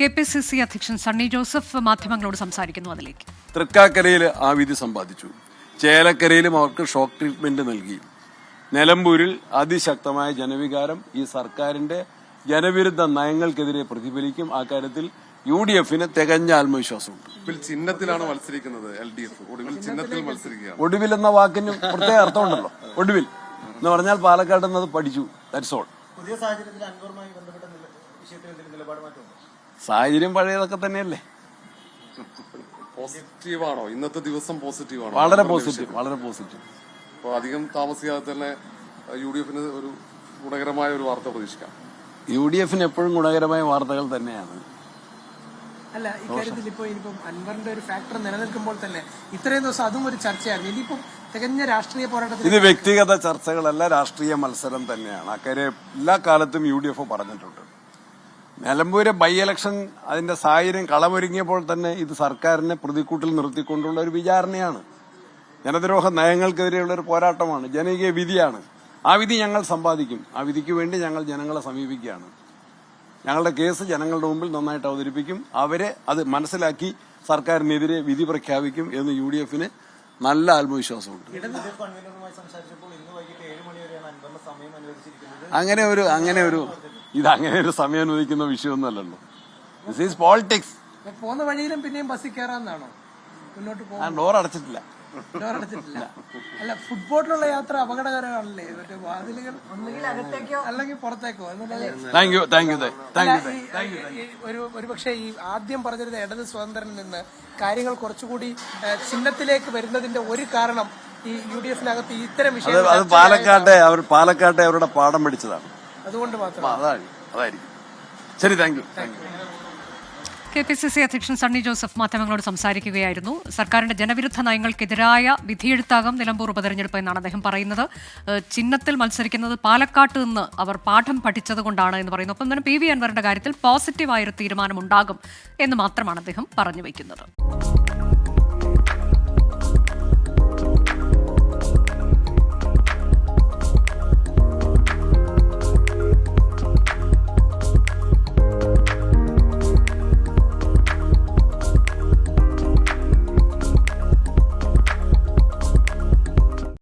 KPCC അധ്യക്ഷൻ സണ്ണി ജോസഫ് മാധ്യമങ്ങളോട് സംസാരിക്കുന്നു. അതിലേക്ക് തൃക്കാക്കരയിൽ ആ വിധി സമ്പാദിച്ചു. ചേലക്കരയിലും അവർക്ക് ഷോക്ക് ട്രീറ്റ്മെന്റ് നൽകി. നിലമ്പൂരിൽ അതിശക്തമായ ജനവികാരം ഈ സർക്കാരിന്റെ ജനവിരുദ്ധ നയങ്ങൾക്കെതിരെ പ്രതിഫലിക്കും. ആ കാര്യത്തിൽ UDF-ന് തികഞ്ഞ ആത്മവിശ്വാസമുണ്ട്. ചിഹ്നത്തിലാണ് മത്സരിക്കുന്നത് LDF. ഒടുവിൽ ചിഹ്നത്തിൽ മത്സരിക്കുകയാണ്. ഒടുവിൽ എന്ന വാക്കിന് പ്രത്യേക അർത്ഥമുണ്ടല്ലോ. ഒടുവിൽ എന്ന് പറഞ്ഞാൽ പാലക്കാട് എന്നത് പഠിച്ചു. That's all. പുതിയ സാഹചര്യത്തിൽ അൻവറുമായി ബന്ധപ്പെട്ട വിഷയത്തിൽ നിലപാട് മാറ്റമുണ്ടോ? സാഹചര്യം പഴയതൊക്കെ തന്നെയല്ലേ. പോസിറ്റീവാണോ ഇന്നത്തെ ദിവസം? പോസിറ്റീവാണോ? വളരെ പോസിറ്റീവ്, വളരെ പോസിറ്റീവ്. അപ്പോൾ അധികം താമസിയാതെ തന്നെ UDF-ന് ഒരു ഗുണകരമായ ഒരു വാർത്ത പ്രതീക്ഷിക്കാം. UDF-ന് എപ്പോഴും ഗുണകരമായ വാർത്തകൾ തന്നെയാണ്. അല്ല, ഇക്കാര്യത്തിൽ ഇനിയിപ്പം അൻവറിന്റെ ഒരു ഫാക്ടർ നിലനിൽക്കുമ്പോൾ തന്നെ ഇത്രയും ദിവസം അതും ഒരു ചർച്ചയായിരുന്നു. ഇനിയിപ്പം തികഞ്ഞ രാഷ്ട്രീയ പോരാട്ടത്തിൽ ഇത് വ്യക്തിഗത ചർച്ചകളല്ല, രാഷ്ട്രീയ മത്സരം തന്നെയാണ്. അക്കാര്യം എല്ലാ കാലത്തും UDF പറഞ്ഞിട്ടുണ്ട്. നിലമ്പൂര് ബൈ ഇലക്ഷൻ അതിന്റെ സാഹചര്യം കളമൊരുങ്ങിയപ്പോൾ തന്നെ ഇത് സർക്കാരിനെ പ്രതിക്കൂട്ടിൽ നിർത്തിക്കൊണ്ടുള്ള ഒരു വിചാരണയാണ്. ജനദ്രോഹ നയങ്ങൾക്കെതിരെയുള്ള ഒരു പോരാട്ടമാണ്. ജനകീയ വിധിയാണ്. ആ വിധി ഞങ്ങൾ സമ്പാദിക്കും. ആ വിധിക്ക് വേണ്ടി ഞങ്ങൾ ജനങ്ങളെ സമീപിക്കുകയാണ്. ഞങ്ങളുടെ കേസ് ജനങ്ങളുടെ മുമ്പിൽ നന്നായിട്ട് അവതരിപ്പിക്കും. അവരെ അത് മനസ്സിലാക്കി സർക്കാരിനെതിരെ വിധി പ്രഖ്യാപിക്കും എന്ന് UDF-ന് നല്ല ആത്മവിശ്വാസമുണ്ട്. അങ്ങനെ ഒരു സമയം അനുവദിക്കുന്ന വിഷയമൊന്നുമല്ലല്ലോ. This is politics. പോകുന്ന വഴിയിലും പിന്നെയും ബസ്സിൽ കയറാന്നാണോ? മുന്നോട്ട് ഞാൻ ഡോർ അടച്ചിട്ടില്ല. അല്ല, ഫുട്ബോളിലുള്ള യാത്ര അപകടകരമാണല്ലേ? മറ്റേ വാതിലുകൾ ഒന്നുകിൽ അകത്തേക്കോ അല്ലെങ്കിൽ പുറത്തേക്കോ ഒരു പക്ഷേ ഈ ആദ്യം പറഞ്ഞിരുന്ന ഇടത് സ്വതന്ത്രനിൽ നിന്ന് കാര്യങ്ങൾ കുറച്ചുകൂടി ചിഹ്നത്തിലേക്ക് വരുന്നതിന്റെ ഒരു കാരണം ഈ UDF-നകത്ത് ഇത്തരം വിഷയങ്ങൾ അത് പാലക്കാട്ടെ അവരുടെ പാഠം പഠിച്ചതാണ്. അതുകൊണ്ട് മാത്രം അതായിരിക്കും. ശരി, താങ്ക് യു. KPCC അധ്യക്ഷൻ സണ്ണി ജോസഫ് മാധ്യമങ്ങളോട് സംസാരിക്കുകയായിരുന്നു. സർക്കാരിന്റെ ജനവിരുദ്ധ നയങ്ങൾക്കെതിരായ വിധിയെഴുത്താകും നിലമ്പൂർ ഉപതെരഞ്ഞെടുപ്പ് എന്നാണ് അദ്ദേഹം പറയുന്നത്. ചിഹ്നത്തിൽ മത്സരിക്കുന്നത് പാലക്കാട്ട് നിന്ന് അവർ പാഠം പഠിച്ചതുകൊണ്ടാണ് എന്ന് പറയുന്നു. ഒപ്പം തന്നെ PV അൻവറിന്റെ കാര്യത്തിൽ പോസിറ്റീവായൊരു തീരുമാനമുണ്ടാകും എന്ന് മാത്രമാണ് അദ്ദേഹം പറഞ്ഞു വയ്ക്കുന്നത്.